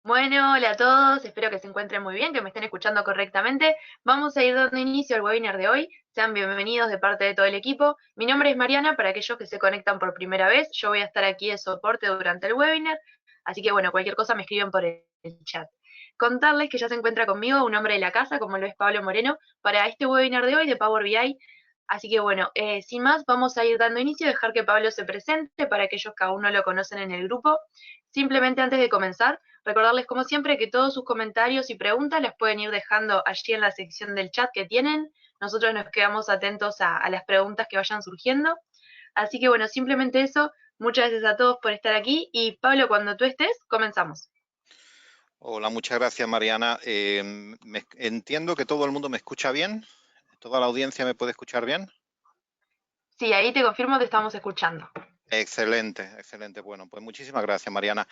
Bueno, hola a todos, espero que se encuentren muy bien, que me estén escuchando correctamente. Vamos a ir dando inicio al webinar de hoy. Sean bienvenidos de parte de todo el equipo. Mi nombre es Mariana, para aquellos que se conectan por primera vez, yo voy a estar aquí de soporte durante el webinar, así que bueno, cualquier cosa me escriben por el chat. Contarles que ya se encuentra conmigo un hombre de la casa, como lo es Pablo Moreno, para este webinar de hoy de Power BI. Así que bueno, sin más, vamos a ir dando inicio, dejar que Pablo se presente para aquellos que aún no lo conocen en el grupo. Simplemente antes de comenzar, recordarles como siempre que todos sus comentarios y preguntas las pueden ir dejando allí en la sección del chat que tienen. Nosotros nos quedamos atentos a las preguntas que vayan surgiendo. Así que bueno, simplemente eso. Muchas gracias a todos por estar aquí y Pablo, cuando tú estés, comenzamos. Hola, muchas gracias, Mariana. Entiendo que todo el mundo me escucha bien. ¿Toda la audiencia me puede escuchar bien? Sí, ahí te confirmo, te estamos escuchando. Excelente, excelente. Bueno, pues muchísimas gracias, Mariana.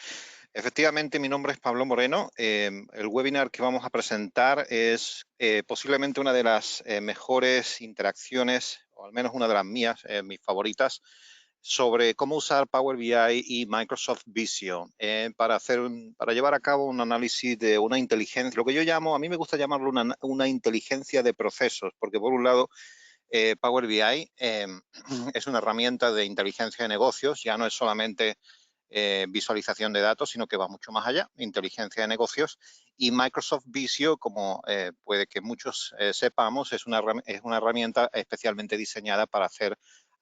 Efectivamente, mi nombre es Pablo Moreno. El webinar que vamos a presentar es posiblemente una de las mejores interacciones, o al menos una de las mías, mis favoritas, sobre cómo usar Power BI y Microsoft Visio para llevar a cabo un análisis de una inteligencia, lo que yo llamo, a mí me gusta llamarlo una inteligencia de procesos, porque por un lado Power BI es una herramienta de inteligencia de negocios, ya no es solamente visualización de datos, sino que va mucho más allá, inteligencia de negocios. Y Microsoft Visio, como puede que muchos sepamos, es una herramienta especialmente diseñada para hacer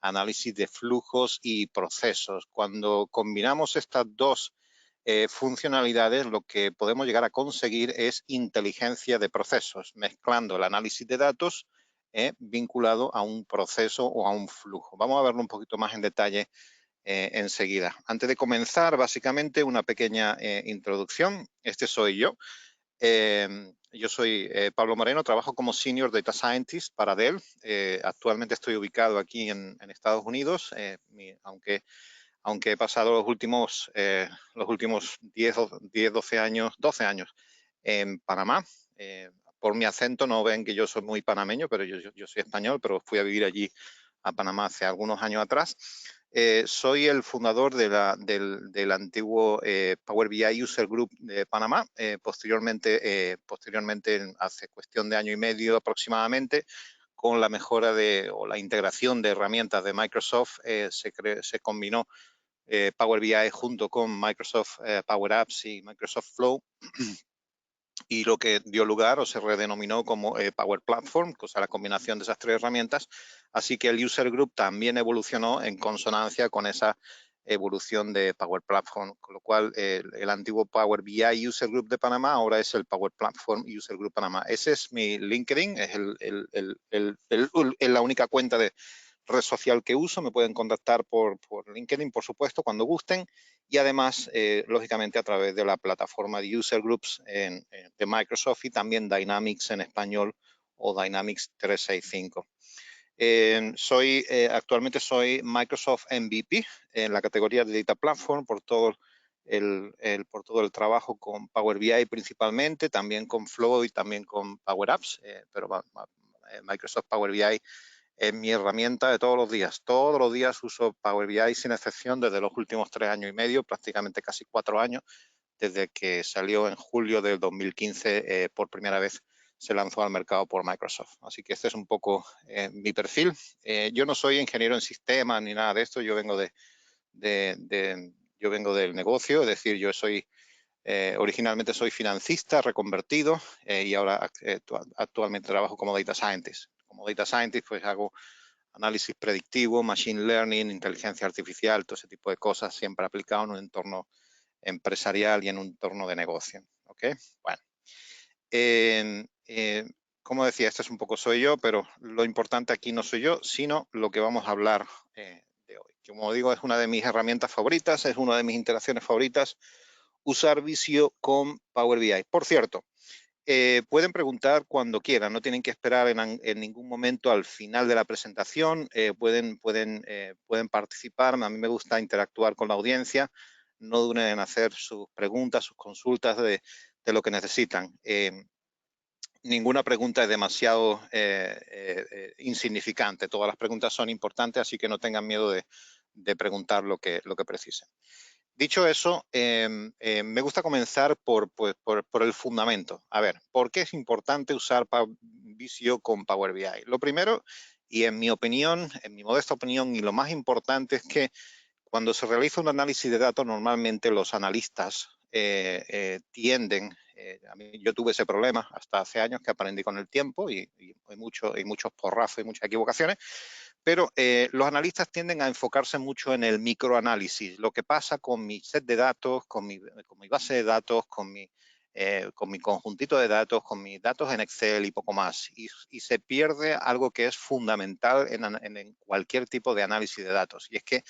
análisis de flujos y procesos. Cuando combinamos estas dos funcionalidades, lo que podemos llegar a conseguir es inteligencia de procesos, mezclando el análisis de datos vinculado a un proceso o a un flujo. Vamos a verlo un poquito más en detalle enseguida. Antes de comenzar, básicamente una pequeña introducción. Este soy yo. Yo soy Pablo Moreno, trabajo como Senior Data Scientist para Dell. Actualmente estoy ubicado aquí en Estados Unidos, aunque he pasado los últimos 10, 12 años, 12 años en Panamá. Por mi acento no ven que yo soy muy panameño, pero yo soy español, pero fui a vivir allí a Panamá hace algunos años atrás. Soy el fundador del antiguo Power BI User Group de Panamá. Posteriormente, hace cuestión de año y medio aproximadamente, con la mejora o la integración de herramientas de Microsoft, se combinó Power BI junto con Microsoft Power Apps y Microsoft Flow, y lo que dio lugar o se redenominó como Power Platform, o sea, la combinación de esas tres herramientas. Así que el User Group también evolucionó en consonancia con esa evolución de Power Platform, con lo cual el antiguo Power BI User Group de Panamá ahora es el Power Platform User Group Panamá. Ese es mi LinkedIn, es la única cuenta de red social que uso. Me pueden contactar por LinkedIn, por supuesto, cuando gusten, y además, lógicamente, a través de la plataforma de User Groups de Microsoft, y también Dynamics en español o Dynamics 365. Actualmente soy Microsoft MVP en la categoría de Data Platform por todo el trabajo con Power BI principalmente, también con Flow y también con Power Apps, pero Microsoft Power BI es mi herramienta de todos los días. Todos los días uso Power BI sin excepción desde los últimos 3 años y medio, prácticamente casi 4 años, desde que salió en julio del 2015 por primera vez, se lanzó al mercado por Microsoft. Así que este es un poco mi perfil. Yo no soy ingeniero en sistemas ni nada de esto, yo vengo yo vengo del negocio, es decir, originalmente soy financista reconvertido y ahora actualmente trabajo como Data Scientist. Como Data Scientist, pues hago análisis predictivo, machine learning, inteligencia artificial, todo ese tipo de cosas, siempre aplicado en un entorno empresarial y en un entorno de negocio. ¿Ok? Bueno, como decía, este es un poco soy yo, pero lo importante aquí no soy yo, sino lo que vamos a hablar de hoy. Como digo, es una de mis herramientas favoritas, es una de mis interacciones favoritas, usar Visio con Power BI. Por cierto, pueden preguntar cuando quieran, no tienen que esperar en ningún momento al final de la presentación, pueden participar. A mí me gusta interactuar con la audiencia, no duden en hacer sus preguntas, sus consultas de lo que necesitan. Ninguna pregunta es demasiado insignificante, todas las preguntas son importantes, así que no tengan miedo de preguntar lo que precisen. Dicho eso, me gusta comenzar por el fundamento. A ver, ¿por qué es importante usar Visio con Power BI? Lo primero, y en mi opinión, en mi modesta opinión, y lo más importante es que cuando se realiza un análisis de datos, normalmente los analistas tienden, yo tuve ese problema hasta hace años que aprendí con el tiempo y hay muchos porrazos y muchas equivocaciones, pero los analistas tienden a enfocarse mucho en el microanálisis, lo que pasa con mi set de datos, con mi base de datos, con mi conjuntito de datos, con mis datos en Excel y poco más. Y se pierde algo que es fundamental en cualquier tipo de análisis de datos, y es que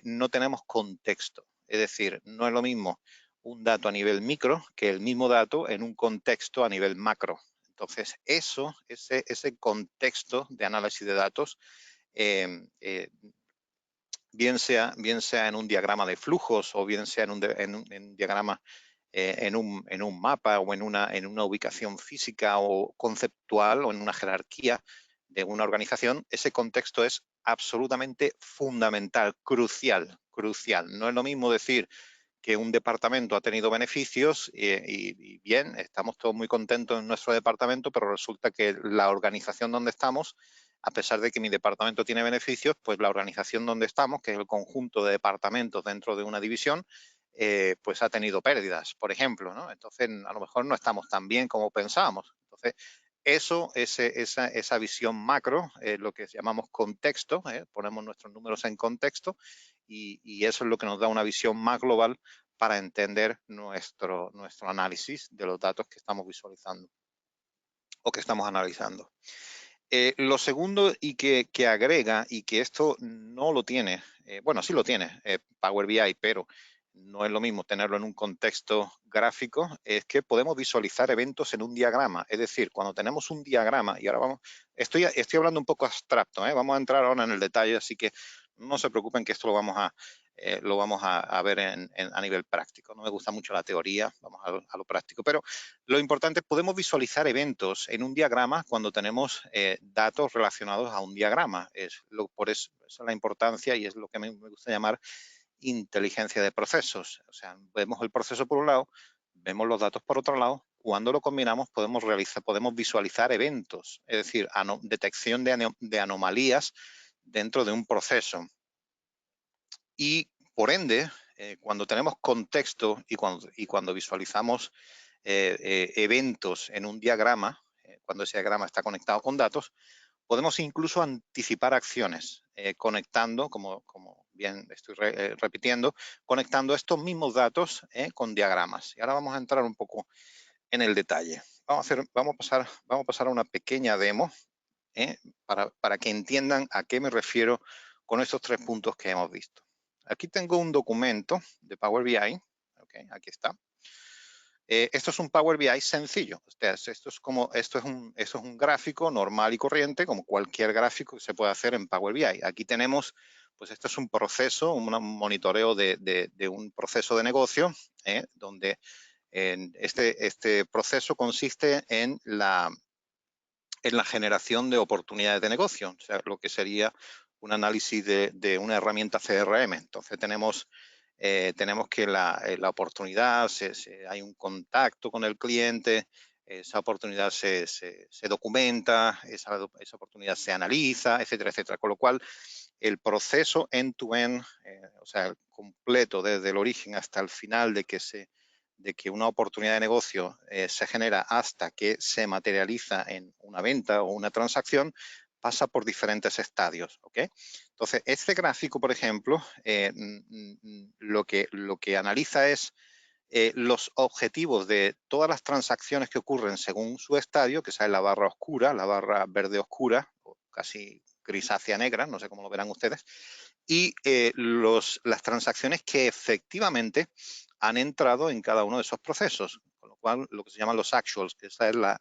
no tenemos contexto. Es decir, no es lo mismo un dato a nivel micro que el mismo dato en un contexto a nivel macro. Entonces, ese contexto de análisis de datos, bien sea en un diagrama de flujos o bien sea en un diagrama, en un mapa o en una ubicación física o conceptual o en una jerarquía de una organización, ese contexto es absolutamente fundamental, crucial, crucial. No es lo mismo decir que un departamento ha tenido beneficios y bien, estamos todos muy contentos en nuestro departamento, pero resulta que la organización donde estamos, a pesar de que mi departamento tiene beneficios, pues la organización donde estamos, que es el conjunto de departamentos dentro de una división, pues ha tenido pérdidas, por ejemplo, ¿no? Entonces, a lo mejor no estamos tan bien como pensábamos. Entonces, esa visión macro, lo que llamamos contexto, ponemos nuestros números en contexto y eso es lo que nos da una visión más global para entender nuestro análisis de los datos que estamos visualizando o que estamos analizando. Lo segundo y que agrega, y que esto no lo tiene, bueno, sí lo tiene Power BI, pero no es lo mismo tenerlo en un contexto gráfico, es que podemos visualizar eventos en un diagrama. Es decir, cuando tenemos un diagrama, y ahora estoy hablando un poco abstracto, vamos a entrar ahora en el detalle, así que no se preocupen que esto lo vamos a ver a nivel práctico. No me gusta mucho la teoría, vamos a lo práctico, pero lo importante es que podemos visualizar eventos en un diagrama cuando tenemos datos relacionados a un diagrama. Por eso es la importancia y es lo que me gusta llamar inteligencia de procesos. O sea, vemos el proceso por un lado, vemos los datos por otro lado. Cuando lo combinamos podemos visualizar eventos, es decir, detección de anomalías dentro de un proceso. Y por ende, cuando tenemos contexto y cuando visualizamos eventos en un diagrama, cuando ese diagrama está conectado con datos, podemos incluso anticipar acciones, conectando, como bien estoy repitiendo, conectando estos mismos datos con diagramas. Y ahora vamos a entrar un poco en el detalle. Vamos a pasar a una pequeña demo para que entiendan a qué me refiero con estos 3 puntos que hemos visto. Aquí tengo un documento de Power BI. Okay, aquí está. Esto es un Power BI sencillo. Esto es un gráfico normal y corriente, como cualquier gráfico que se puede hacer en Power BI. Aquí tenemos, pues esto es un proceso, un monitoreo de un proceso de negocio, donde este proceso consiste en la generación de oportunidades de negocio, o sea, lo que sería un análisis de una herramienta CRM. Entonces tenemos que la oportunidad, hay un contacto con el cliente, esa oportunidad se documenta, esa oportunidad se analiza, etcétera, etcétera. Con lo cual, el proceso end-to-end, o sea, el completo desde el origen hasta el final de que una oportunidad de negocio se genera hasta que se materializa en una venta o una transacción, pasa por diferentes estadios. ¿Okay? Entonces, este gráfico, por ejemplo, lo que analiza es los objetivos de todas las transacciones que ocurren según su estadio, que esa es la barra oscura, la barra verde oscura, o casi grisácea negra, no sé cómo lo verán ustedes, y las transacciones que efectivamente han entrado en cada uno de esos procesos, con lo cual lo que se llaman los actuals, que esa es la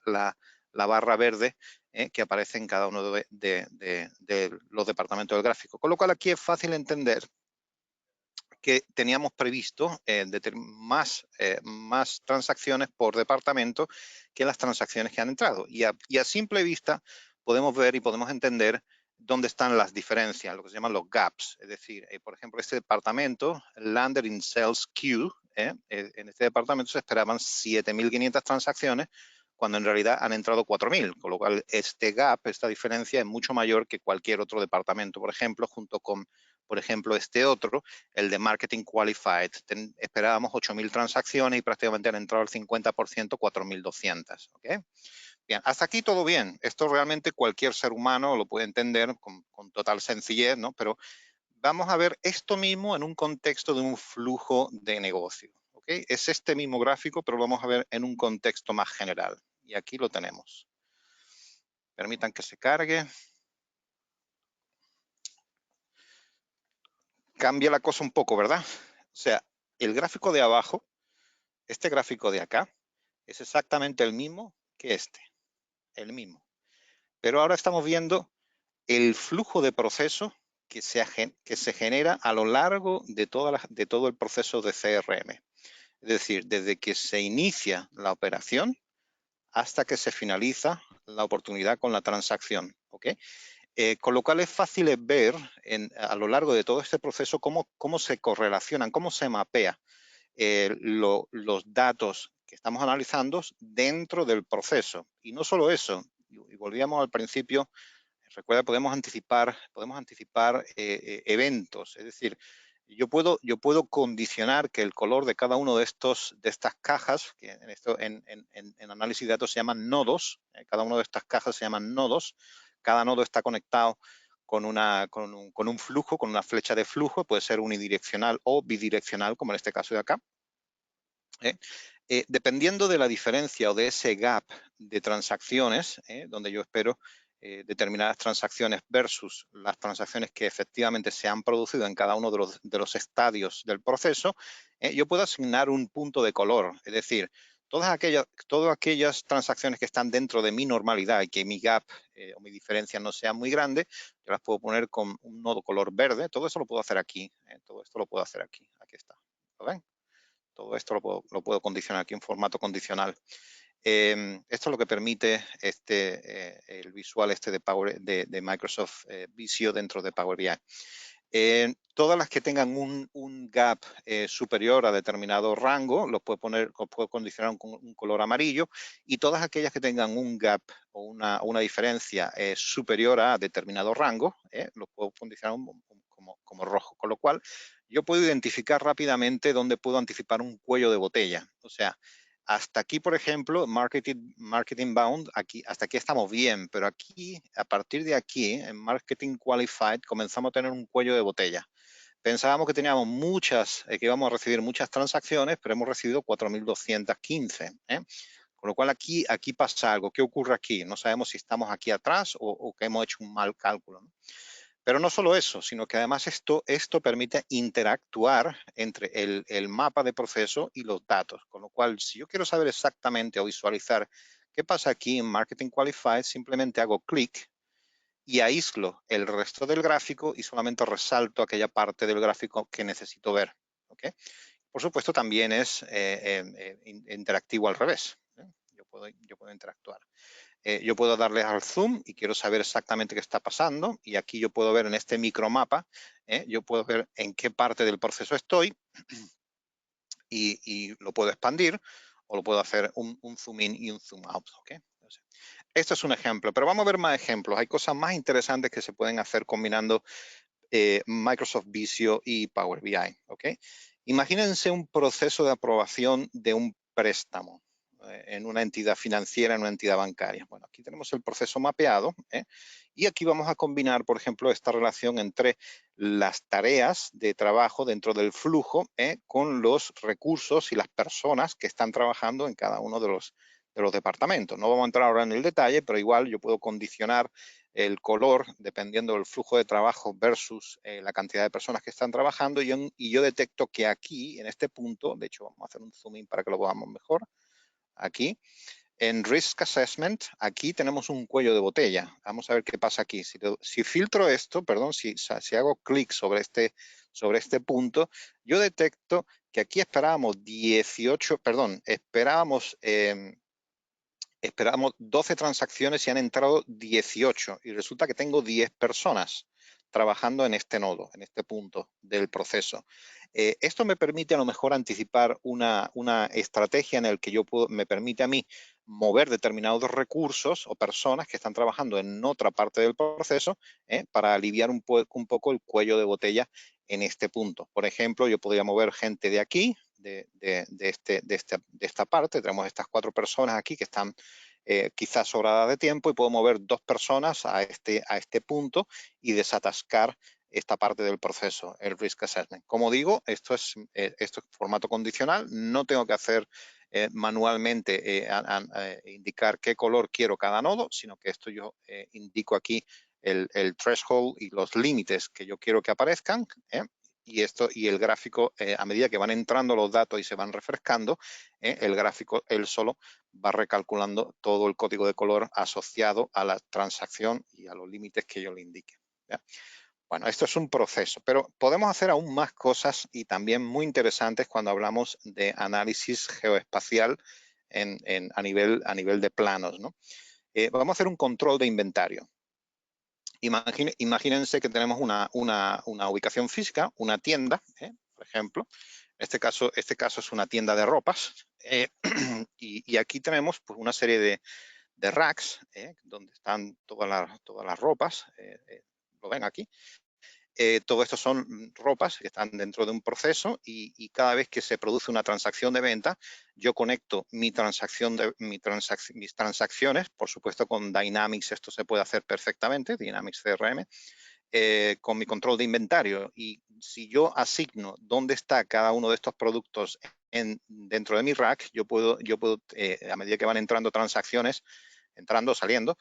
barra verde que aparece en cada uno de los departamentos del gráfico. Con lo cual aquí es fácil entender que teníamos previsto más transacciones por departamento que las transacciones que han entrado. Y a simple vista podemos ver y podemos entender dónde están las diferencias, lo que se llaman los gaps. Es decir, por ejemplo, este departamento, landed in sales queue, en este departamento se esperaban 7.500 transacciones, cuando en realidad han entrado 4.000, con lo cual este gap, esta diferencia es mucho mayor que cualquier otro departamento. Por ejemplo, junto con, por ejemplo, este otro, el de Marketing Qualified, esperábamos 8.000 transacciones y prácticamente han entrado al 50%, 4.200. ¿Okay? Bien, hasta aquí todo bien. Esto realmente cualquier ser humano lo puede entender con total sencillez, ¿no? Pero vamos a ver esto mismo en un contexto de un flujo de negocio. ¿Okay? Es este mismo gráfico, pero lo vamos a ver en un contexto más general. Y aquí lo tenemos. Permitan que se cargue. Cambia la cosa un poco, ¿verdad? O sea, el gráfico de abajo, este gráfico de acá, es exactamente el mismo que este. El mismo. Pero ahora estamos viendo el flujo de proceso que se genera a lo largo de todo el proceso de CRM. Es decir, desde que se inicia la operación hasta que se finaliza la oportunidad con la transacción. ¿Okay? Con lo cual es fácil ver a lo largo de todo este proceso cómo se correlacionan, cómo se mapea los datos que estamos analizando dentro del proceso. Y no solo eso, y volvíamos al principio. Recuerda, podemos anticipar eventos, es decir, yo puedo condicionar que el color de cada uno de estas cajas, que en análisis de datos se llaman nodos, cada una de estas cajas se llaman nodos, cada nodo está conectado con un flujo, con una flecha de flujo, puede ser unidireccional o bidireccional, como en este caso de acá. Dependiendo de la diferencia o de ese gap de transacciones, donde yo espero determinadas transacciones versus las transacciones que efectivamente se han producido en cada uno de los estadios del proceso, yo puedo asignar un punto de color. Es decir, todas aquellas transacciones que están dentro de mi normalidad y que mi gap o mi diferencia no sea muy grande, yo las puedo poner con un nodo color verde. Todo eso lo puedo hacer aquí. Todo esto lo puedo hacer aquí. Aquí está. ¿Lo ven? Todo esto lo puedo condicionar aquí en formato condicional. Esto es lo que permite el visual de Microsoft Visio dentro de Power BI. Todas las que tengan un gap superior a determinado rango, los puedo condicionar con un color amarillo, y todas aquellas que tengan un gap o una diferencia superior a determinado rango, los puedo condicionar como rojo. Con lo cual, yo puedo identificar rápidamente dónde puedo anticipar un cuello de botella. O sea, hasta aquí, por ejemplo, Marketing Bound, hasta aquí estamos bien, pero aquí, a partir de aquí, en Marketing Qualified, comenzamos a tener un cuello de botella. Pensábamos que teníamos que íbamos a recibir muchas transacciones, pero hemos recibido 4.215. Con lo cual aquí pasa algo. ¿Qué ocurre aquí? No sabemos si estamos aquí atrás o que hemos hecho un mal cálculo, ¿no? Pero no solo eso, sino que además esto permite interactuar entre el mapa de proceso y los datos. Con lo cual, si yo quiero saber exactamente o visualizar qué pasa aquí en Marketing Qualified, simplemente hago clic y aíslo el resto del gráfico y solamente resalto aquella parte del gráfico que necesito ver. ¿Okay? Por supuesto, también es interactivo al revés. Yo puedo interactuar. Yo puedo darle al zoom y quiero saber exactamente qué está pasando, y aquí yo puedo ver en este micromapa, yo puedo ver en qué parte del proceso estoy y lo puedo expandir o lo puedo hacer un zoom in y un zoom out. ¿Okay? Esto es un ejemplo, pero vamos a ver más ejemplos. Hay cosas más interesantes que se pueden hacer combinando Microsoft Visio y Power BI. ¿Okay? Imagínense un proceso de aprobación de un préstamo en una entidad financiera, en una entidad bancaria. Bueno, aquí tenemos el proceso mapeado, y aquí vamos a combinar, por ejemplo, esta relación entre las tareas de trabajo dentro del flujo con los recursos y las personas que están trabajando en cada uno de los departamentos. No vamos a entrar ahora en el detalle, pero igual yo puedo condicionar el color dependiendo del flujo de trabajo versus la cantidad de personas que están trabajando, y yo detecto que aquí, en este punto, de hecho vamos a hacer un zoom in para que lo veamos mejor, aquí, en Risk Assessment, aquí tenemos un cuello de botella. Vamos a ver qué pasa aquí. Si filtro esto, perdón, si hago clic sobre este punto, yo detecto que aquí esperábamos esperamos 12 transacciones y han entrado 18 y resulta que tengo 10 personas trabajando en este nodo, en este punto del proceso. Esto me permite a lo mejor anticipar una estrategia en la que me permite a mí mover determinados recursos o personas que están trabajando en otra parte del proceso para aliviar un poco el cuello de botella en este punto. Por ejemplo, yo podría mover gente de aquí, de esta parte. Tenemos estas 4 personas aquí que están quizás sobradas de tiempo y puedo mover 2 personas a este punto y desatascar esta parte del proceso, el risk assessment. Como digo, esto es formato condicional, no tengo que hacer manualmente indicar qué color quiero cada nodo, sino que esto yo indico aquí el threshold y los límites que yo quiero que aparezcan, y el gráfico, a medida que van entrando los datos y se van refrescando, el gráfico él solo va recalculando todo el código de color asociado a la transacción y a los límites que yo le indique. ¿Ya? Bueno, esto es un proceso, pero podemos hacer aún más cosas y también muy interesantes cuando hablamos de análisis geoespacial a nivel de planos, ¿no? Vamos a hacer un control de inventario. Imagínense que tenemos una ubicación física, una tienda, por ejemplo. Este caso es una tienda de ropas. Y aquí tenemos pues, una serie de racks, donde están todas las ropas. Lo ven aquí. Todo esto son ropas que están dentro de un proceso y cada vez que se produce una transacción de venta, yo conecto mis transacciones, por supuesto con Dynamics esto se puede hacer perfectamente, Dynamics CRM, con mi control de inventario. Y si yo asigno dónde está cada uno de estos productos dentro de mi rack, yo puedo a medida que van entrando transacciones, entrando, saliendo,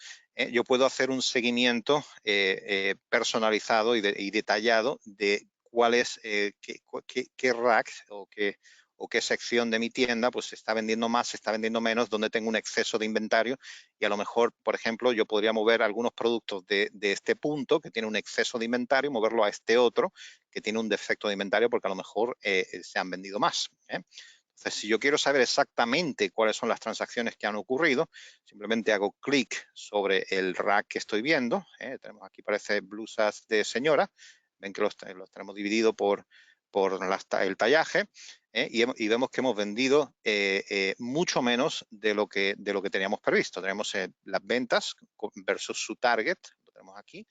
yo puedo hacer un seguimiento personalizado y detallado de cuál es, qué rack o qué sección de mi tienda pues se está vendiendo más, se está vendiendo menos, donde tengo un exceso de inventario y a lo mejor, por ejemplo, yo podría mover algunos productos de este punto que tiene un exceso de inventario y moverlo a este otro que tiene un defecto de inventario porque a lo mejor se han vendido más. Entonces, si yo quiero saber exactamente cuáles son las transacciones que han ocurrido, simplemente hago clic sobre el rack que estoy viendo. Tenemos aquí, parece blusas de señora. Ven que los tenemos divididos por el tallaje. Y vemos que hemos vendido mucho menos de lo que teníamos previsto. Tenemos las ventas versus su target, lo tenemos aquí,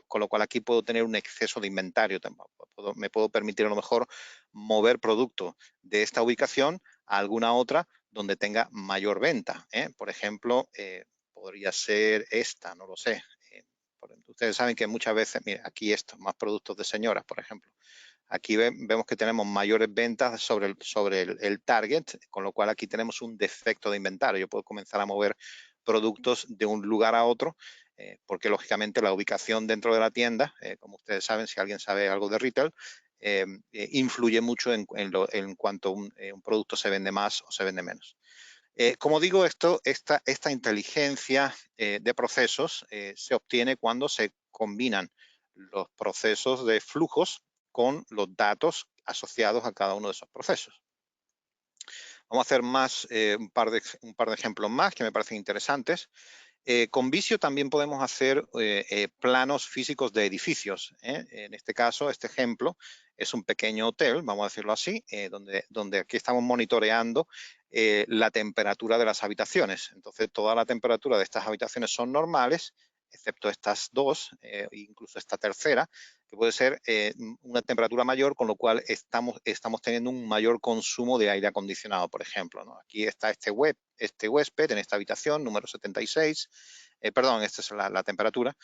con lo cual aquí puedo tener un exceso de inventario. Me puedo permitir a lo mejor mover producto de esta ubicación a alguna otra donde tenga mayor venta. Por ejemplo, podría ser esta, no lo sé. Ustedes saben que muchas veces, mira, aquí esto, más productos de señoras, por ejemplo. Aquí vemos que tenemos mayores ventas sobre el target, con lo cual aquí tenemos un defecto de inventario. Yo puedo comenzar a mover productos de un lugar a otro, porque lógicamente la ubicación dentro de la tienda, como ustedes saben, si alguien sabe algo de retail, influye mucho en cuanto un producto se vende más o se vende menos. Como digo, esta inteligencia de procesos se obtiene cuando se combinan los procesos de flujos con los datos asociados a cada uno de esos procesos. Vamos a hacer un par de ejemplos más que me parecen interesantes. Con Visio también podemos hacer planos físicos de edificios. En este caso, este ejemplo es un pequeño hotel, vamos a decirlo así, donde aquí estamos monitoreando la temperatura de las habitaciones. Entonces, toda la temperatura de estas habitaciones son normales, excepto estas dos, incluso esta tercera, que puede ser una temperatura mayor, con lo cual estamos teniendo un mayor consumo de aire acondicionado, por ejemplo, ¿no? Aquí está este huésped en esta habitación, número 76, perdón, esta es la temperatura,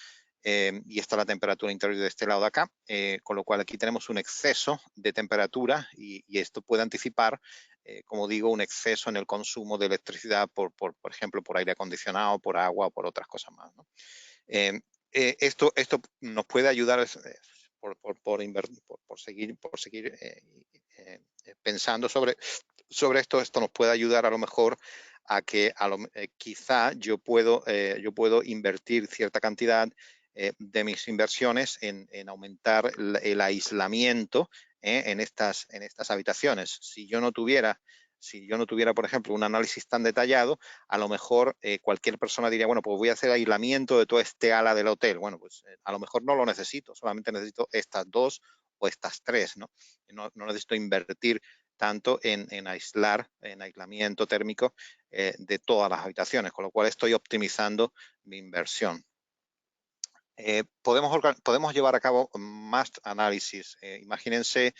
y esta es la temperatura interior de este lado de acá, con lo cual aquí tenemos un exceso de temperatura y esto puede anticipar, como digo, un exceso en el consumo de electricidad, por ejemplo, por aire acondicionado, por agua o por otras cosas más, ¿no? Esto nos puede ayudar por seguir pensando sobre esto. Esto nos puede ayudar a lo mejor a que quizá yo puedo invertir cierta cantidad de mis inversiones en aumentar el aislamiento en estas habitaciones. Si yo no tuviera Si yo no tuviera, por ejemplo, un análisis tan detallado, a lo mejor cualquier persona diría, bueno, pues voy a hacer aislamiento de todo este ala del hotel. Bueno, pues a lo mejor no lo necesito, solamente necesito estas dos o estas tres, ¿no? No necesito invertir tanto en aislar, en aislamiento térmico de todas las habitaciones, con lo cual estoy optimizando mi inversión. Podemos llevar a cabo más análisis. Imagínense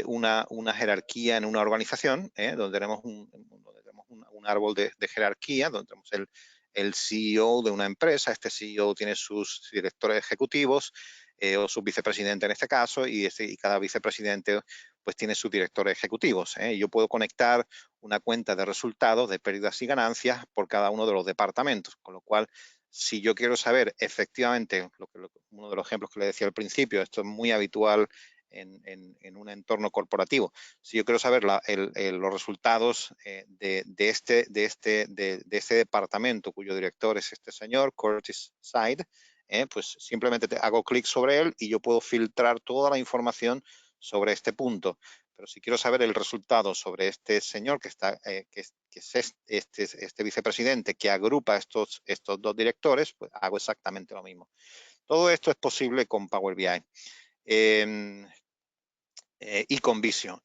una jerarquía en una organización, donde tenemos un árbol de jerarquía, donde tenemos el CEO de una empresa. Este CEO tiene sus directores ejecutivos o su vicepresidente en este caso, y cada vicepresidente pues tiene sus directores ejecutivos. Yo puedo conectar una cuenta de resultados de pérdidas y ganancias por cada uno de los departamentos, con lo cual si yo quiero saber efectivamente, uno de los ejemplos que le decía al principio, esto es muy habitual en un entorno corporativo. Si yo quiero saber los resultados de este departamento, cuyo director es este señor, Curtis Side, pues simplemente hago clic sobre él y yo puedo filtrar toda la información sobre este punto. Pero si quiero saber el resultado sobre este señor que es este vicepresidente que agrupa estos dos directores, pues hago exactamente lo mismo. Todo esto es posible con Power BI y con Visio.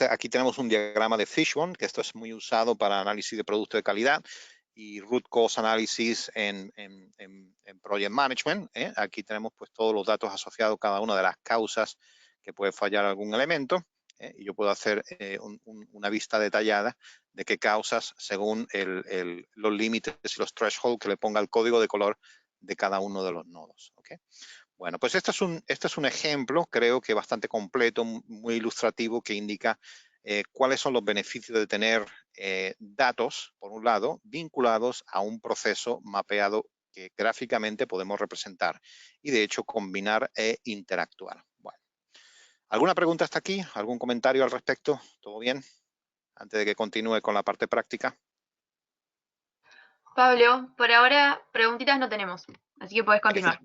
Aquí tenemos un diagrama de Fishbone, que esto es muy usado para análisis de producto de calidad y root cause analysis en project management. Aquí tenemos pues todos los datos asociados a cada una de las causas que puede fallar algún elemento. Y yo puedo hacer una vista detallada de qué causas según los límites y los thresholds que le ponga el código de color de cada uno de los nodos. ¿Okay? Bueno, pues este es un ejemplo, creo que bastante completo, muy ilustrativo, que indica cuáles son los beneficios de tener datos, por un lado, vinculados a un proceso mapeado que gráficamente podemos representar y, de hecho, combinar e interactuar. Bueno, ¿alguna pregunta hasta aquí? ¿Algún comentario al respecto? ¿Todo bien? Antes de que continúe con la parte práctica. Pablo, por ahora preguntitas no tenemos, así que podés continuar.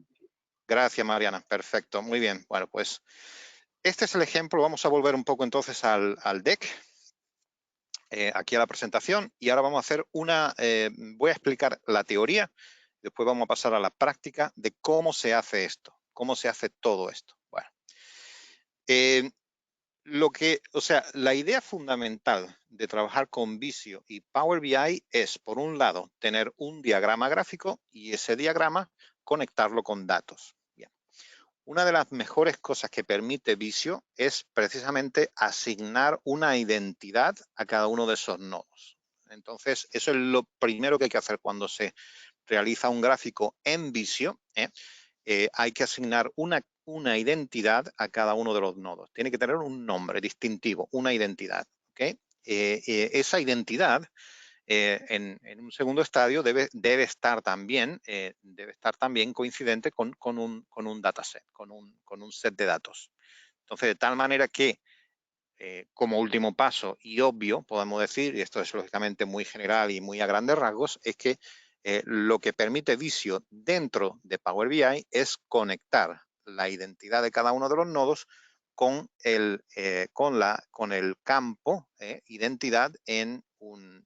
Gracias, Mariana. Perfecto. Muy bien. Bueno, pues este es el ejemplo. Vamos a volver un poco entonces al deck. Aquí a la presentación, y ahora vamos a hacer voy a explicar la teoría, después vamos a pasar a la práctica de cómo se hace esto, cómo se hace todo esto. Bueno, la idea fundamental de trabajar con Visio y Power BI es, por un lado, tener un diagrama gráfico y ese diagrama conectarlo con datos. Bien. Una de las mejores cosas que permite Visio es precisamente asignar una identidad a cada uno de esos nodos. Entonces, eso es lo primero que hay que hacer cuando se realiza un gráfico en Visio. Hay que asignar una identidad a cada uno de los nodos. Tiene que tener un nombre distintivo, una identidad. ¿Okay? Esa identidad en un segundo estadio debe estar también coincidente con un dataset, con un set de datos. Entonces, de tal manera que, como último paso y obvio, podemos decir, y esto es lógicamente muy general y muy a grandes rasgos, es que lo que permite Visio dentro de Power BI es conectar la identidad de cada uno de los nodos con el campo identidad en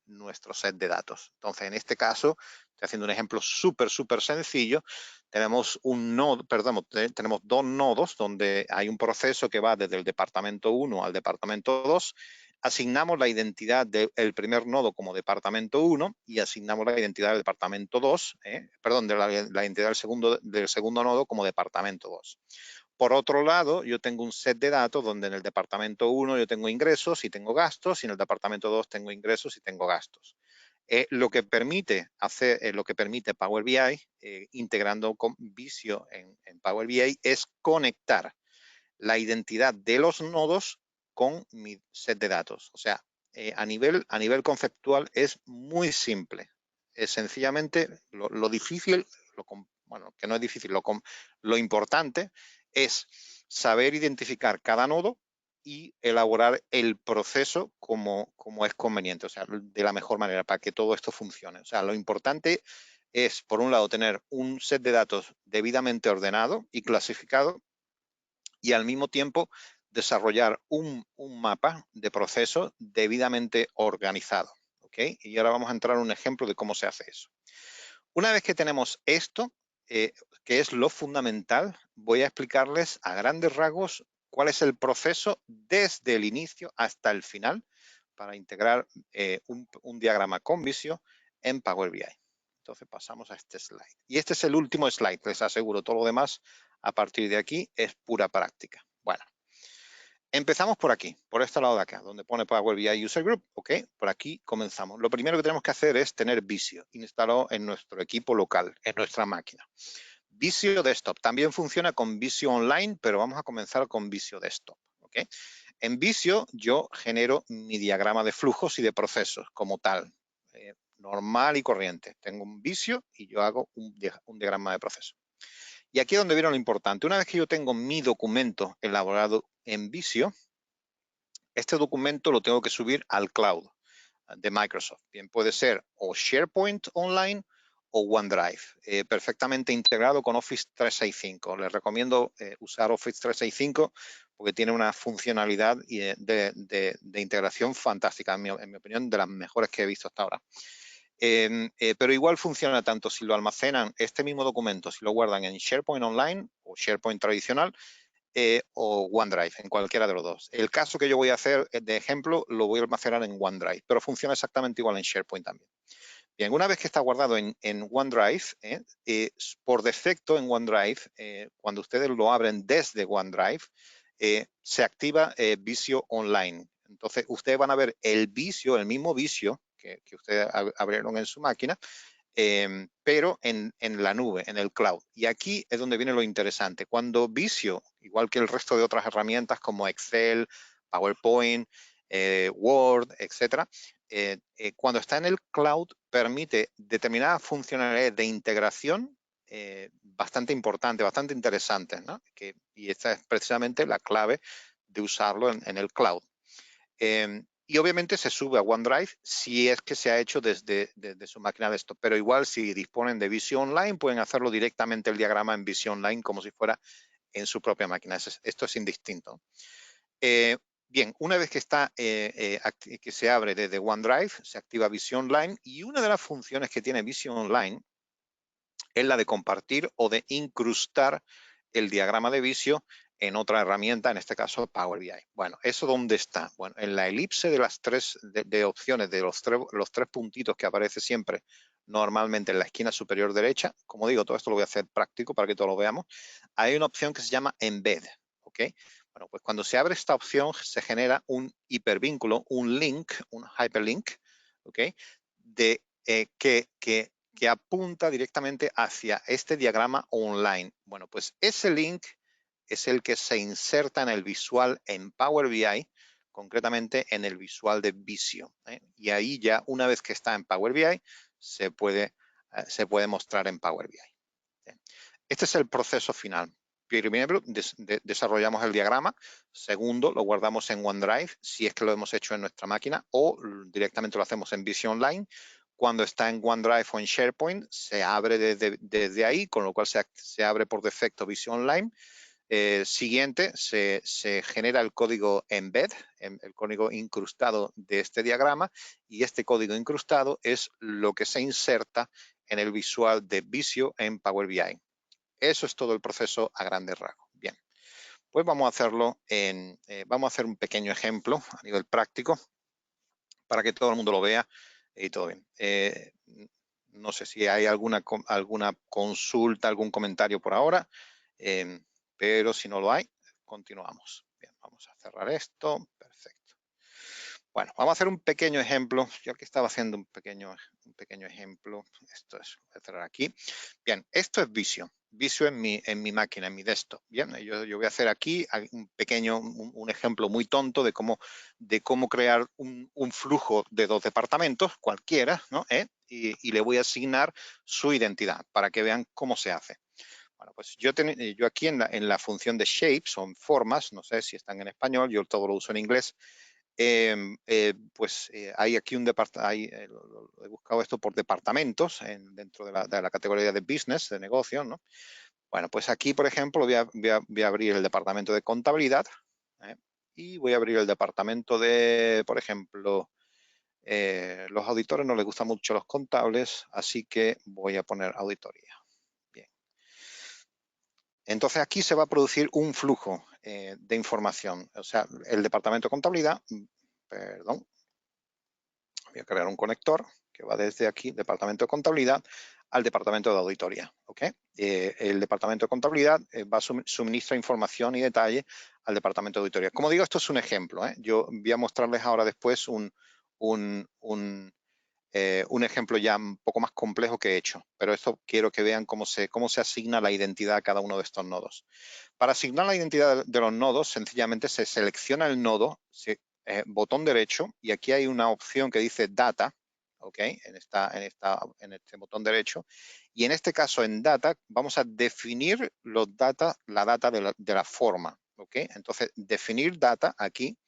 nuestro set de datos. Entonces, en este caso, estoy haciendo un ejemplo súper sencillo. Tenemos tenemos dos nodos donde hay un proceso que va desde el departamento 1 al departamento 2. Asignamos la identidad del primer nodo como departamento 1 y asignamos la identidad del departamento 2, de la identidad del segundo nodo como departamento 2. Por otro lado, yo tengo un set de datos donde en el departamento 1 yo tengo ingresos y tengo gastos, y en el departamento 2 tengo ingresos y tengo gastos. Lo que permite Power BI, integrando con Visio en Power BI, es conectar la identidad de los nodos con mi set de datos. O sea, a nivel conceptual es muy simple. Es sencillamente lo difícil, que no es difícil, lo importante es saber identificar cada nodo y elaborar el proceso como es conveniente, o sea, de la mejor manera para que todo esto funcione. O sea, lo importante es, por un lado, tener un set de datos debidamente ordenado y clasificado, y al mismo tiempo desarrollar un mapa de proceso debidamente organizado. ¿Ok? Y ahora vamos a entrar en un ejemplo de cómo se hace eso. Una vez que tenemos esto, que es lo fundamental, voy a explicarles a grandes rasgos cuál es el proceso desde el inicio hasta el final para integrar un diagrama con Visio en Power BI. Entonces pasamos a este slide. Y este es el último slide, les aseguro. Todo lo demás, a partir de aquí, es pura práctica. Bueno, empezamos por aquí, por este lado de acá, donde pone Power BI User Group. Ok, por aquí comenzamos. Lo primero que tenemos que hacer es tener Visio instalado en nuestro equipo local, en nuestra máquina. Visio Desktop también funciona con Visio Online, pero vamos a comenzar con Visio Desktop. ¿Ok? En Visio yo genero mi diagrama de flujos y de procesos como tal, normal y corriente. Tengo un Visio y yo hago un diagrama de procesos. Y aquí es donde viene lo importante. Una vez que yo tengo mi documento elaborado en Visio, este documento lo tengo que subir al cloud de Microsoft. Bien, puede ser o SharePoint Online o OneDrive, perfectamente integrado con Office 365. Les recomiendo usar Office 365 porque tiene una funcionalidad de integración fantástica, en mi opinión, de las mejores que he visto hasta ahora. Pero igual funciona tanto si lo almacenan, este mismo documento, si lo guardan en SharePoint Online o SharePoint tradicional, o OneDrive, en cualquiera de los dos. El caso que yo voy a hacer de ejemplo lo voy a almacenar en OneDrive, pero funciona exactamente igual en SharePoint también. Bien, una vez que está guardado en OneDrive, por defecto en OneDrive, cuando ustedes lo abren desde OneDrive, se activa Visio Online. Entonces, ustedes van a ver el mismo Visio que ustedes abrieron en su máquina, pero en la nube, en el cloud. Y aquí es donde viene lo interesante. Cuando Visio, igual que el resto de otras herramientas como Excel, PowerPoint, Word, etcétera, cuando está en el cloud permite determinadas funcionalidades de integración bastante importantes, bastante interesantes, ¿no? Y esta es precisamente la clave de usarlo en el cloud. Y obviamente se sube a OneDrive si es que se ha hecho desde su máquina de esto. Pero igual si disponen de Visio Online, pueden hacerlo directamente el diagrama en Visio Online como si fuera en su propia máquina. Esto es indistinto. Bien, una vez que que se abre desde OneDrive, se activa Visio Online y una de las funciones que tiene Visio Online es la de compartir o de incrustar el diagrama de Visio en otra herramienta, en este caso Power BI. Bueno, ¿eso dónde está? Bueno, en la elipse de las tres de opciones, de los tres puntitos que aparece siempre normalmente en la esquina superior derecha, como digo, todo esto lo voy a hacer práctico para que todos lo veamos, hay una opción que se llama Embed, ¿ok? Bueno, pues cuando se abre esta opción se genera un hipervínculo, un link, un hyperlink, ¿ok? Que apunta directamente hacia este diagrama online. Bueno, pues ese link es el que se inserta en el visual en Power BI, concretamente en el visual de Visio. Y ahí ya, una vez que está en Power BI, se puede mostrar en Power BI. Este es el proceso final. Primero, desarrollamos el diagrama. Segundo, lo guardamos en OneDrive, si es que lo hemos hecho en nuestra máquina, o directamente lo hacemos en Visio Online. Cuando está en OneDrive o en SharePoint, se abre desde ahí, con lo cual se abre por defecto Visio Online. Siguiente, se genera el código embed, el código incrustado de este diagrama, y este código incrustado es lo que se inserta en el visual de Visio en Power BI. Eso es todo el proceso a grandes rasgos. Bien, pues vamos a hacerlo vamos a hacer un pequeño ejemplo a nivel práctico para que todo el mundo lo vea y todo bien. No sé si hay alguna consulta, algún comentario por ahora, pero si no lo hay, continuamos. Bien, vamos a cerrar esto. Perfecto. Bueno, vamos a hacer un pequeño ejemplo. Yo aquí estaba haciendo un pequeño ejemplo. Esto es, voy a cerrar aquí. Bien, esto es Visio. Visio en mi máquina, en mi desktop. Bien, yo voy a hacer aquí un ejemplo muy tonto de cómo crear un flujo de dos departamentos, cualquiera, ¿no? Y le voy a asignar su identidad para que vean cómo se hace. Bueno, pues yo aquí en la función de shapes, son formas, no sé si están en español, yo todo lo uso en inglés. Hay aquí un departamento, he buscado esto por departamentos dentro de la categoría de business, de negocio, ¿no? Bueno, pues aquí, por ejemplo, voy a abrir el departamento de contabilidad, Y voy a abrir el departamento de, por ejemplo, los auditores no les gustan mucho los contables, así que voy a poner auditoría. Bien. Entonces aquí se va a producir un flujo de información. O sea, el departamento de contabilidad, perdón, voy a crear un conector que va desde aquí, departamento de contabilidad, al departamento de auditoría. ¿Okay? El departamento de contabilidad va a suministrar información y detalle al departamento de auditoría. Como digo, esto es un ejemplo. Yo voy a mostrarles ahora después un ejemplo ya un poco más complejo que he hecho, pero esto quiero que vean cómo se asigna la identidad a cada uno de estos nodos. Para asignar la identidad de los nodos, sencillamente se selecciona el nodo, botón derecho, y aquí hay una opción que dice Data, ¿ok? En este botón derecho. Y en este caso, en Data, vamos a definir la data de la forma, ¿ok? Entonces, definir data, aquí,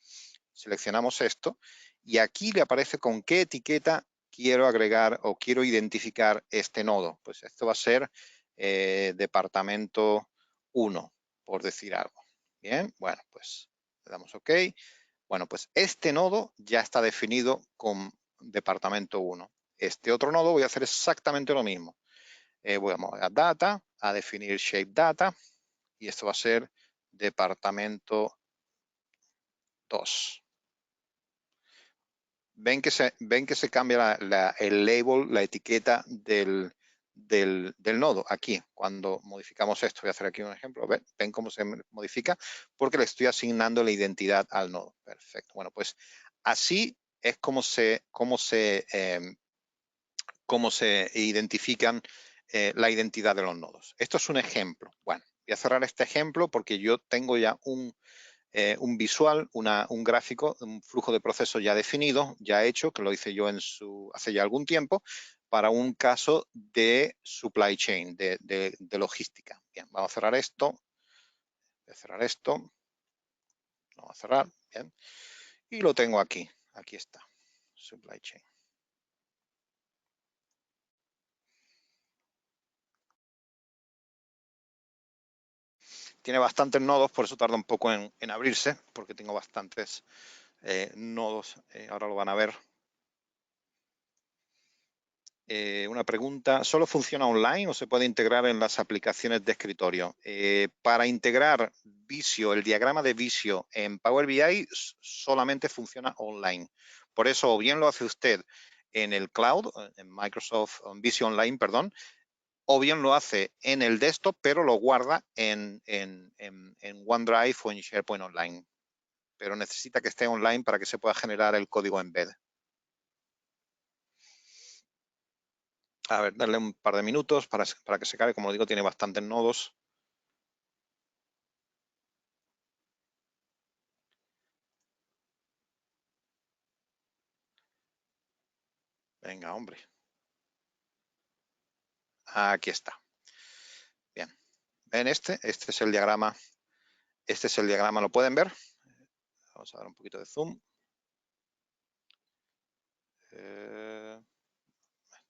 seleccionamos esto, y aquí le aparece con qué etiqueta quiero agregar o quiero identificar este nodo. Pues esto va a ser departamento 1, por decir algo. Bien, bueno, pues le damos OK. Bueno, pues este nodo ya está definido con departamento 1. Este otro nodo voy a hacer exactamente lo mismo. Voy a Data, a definir Shape Data, y esto va a ser departamento 2. Ven que se cambia el label, la etiqueta del nodo aquí. Cuando modificamos esto, voy a hacer aquí un ejemplo. Ven cómo se modifica porque le estoy asignando la identidad al nodo. Perfecto. Bueno, pues así es como se identifican la identidad de los nodos. Esto es un ejemplo. Bueno, voy a cerrar este ejemplo porque yo tengo ya un visual, un gráfico, un flujo de proceso ya definido, ya hecho, que lo hice yo hace ya algún tiempo, para un caso de supply chain, de logística. Bien, vamos a cerrar esto. Voy a cerrar esto. Vamos a cerrar. Bien. Y lo tengo aquí. Aquí está. Supply chain. Tiene bastantes nodos, por eso tarda un poco en abrirse, porque tengo bastantes nodos. Ahora lo van a ver. Una pregunta, ¿solo funciona online o se puede integrar en las aplicaciones de escritorio? Para integrar Visio, el diagrama de Visio en Power BI solamente funciona online. Por eso, o bien lo hace usted en el cloud, en Microsoft, en Visio Online, perdón, o bien lo hace en el desktop, pero lo guarda en OneDrive o en SharePoint Online. Pero necesita que esté online para que se pueda generar el código embed. A ver, darle un par de minutos para que se cargue. Como digo, tiene bastantes nodos. Venga, hombre. Aquí está. Bien. ¿Ven este? Este es el diagrama. Este es el diagrama, ¿lo pueden ver? Vamos a dar un poquito de zoom.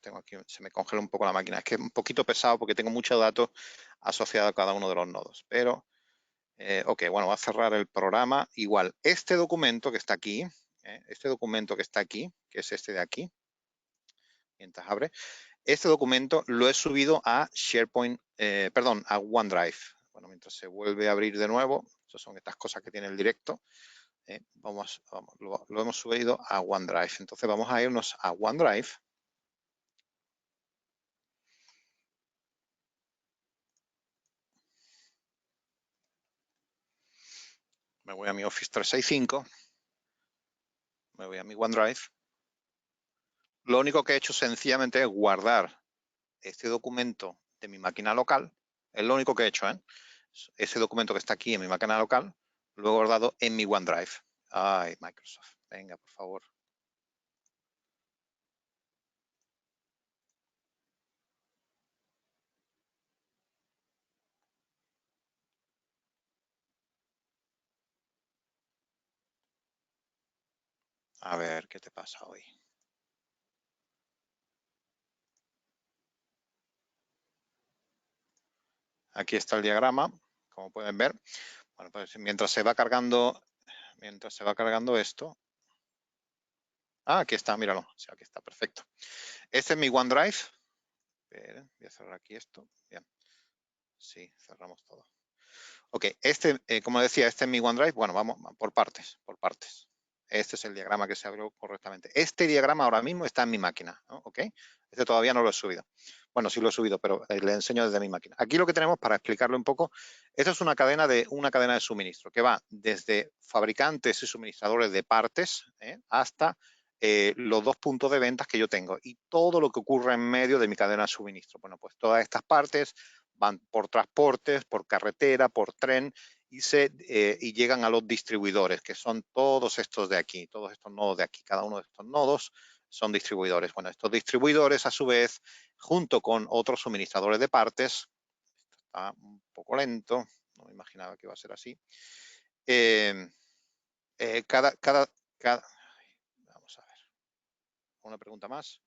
Tengo aquí, se me congela un poco la máquina. Es que es un poquito pesado porque tengo muchos datos asociados a cada uno de los nodos. Pero, ok, bueno, voy a cerrar el programa. Igual, este documento que está aquí, que es este de aquí, mientras abre, este documento lo he subido a SharePoint, a OneDrive. Bueno, mientras se vuelve a abrir de nuevo, estas son estas cosas que tiene el directo. Lo hemos subido a OneDrive. Entonces vamos a irnos a OneDrive. Me voy a mi Office 365. Me voy a mi OneDrive. Lo único que he hecho sencillamente es guardar este documento de mi máquina local. Es lo único que he hecho, ¿eh? Ese documento que está aquí en mi máquina local, lo he guardado en mi OneDrive. Ay, Microsoft. Venga, por favor. A ver, ¿qué te pasa hoy? Aquí está el diagrama, como pueden ver. Bueno, pues mientras se va cargando mientras se va cargando esto. Ah, aquí está, míralo. O sea, aquí está, perfecto. Este es mi OneDrive. Esperen, voy a cerrar aquí esto. Bien. Sí, cerramos todo. Ok, como decía, este es mi OneDrive. Bueno, vamos por partes, por partes. Este es el diagrama que se abrió correctamente. Este diagrama ahora mismo está en mi máquina, ¿no? ¿Ok? Este todavía no lo he subido. Bueno, sí lo he subido, pero le enseño desde mi máquina. Aquí lo que tenemos, para explicarlo un poco, esto es una cadena de suministro que va desde fabricantes y suministradores de partes hasta los 2 puntos de ventas que yo tengo y todo lo que ocurre en medio de mi cadena de suministro. Bueno, pues todas estas partes van por transportes, por carretera, por tren y llegan a los distribuidores, que son todos estos de aquí, todos estos nodos de aquí. Cada uno de estos nodos son distribuidores. Bueno, estos distribuidores, a su vez, junto con otros suministradores de partes, esto está un poco lento, no me imaginaba que iba a ser así. Eh, cada, vamos a ver, una pregunta más.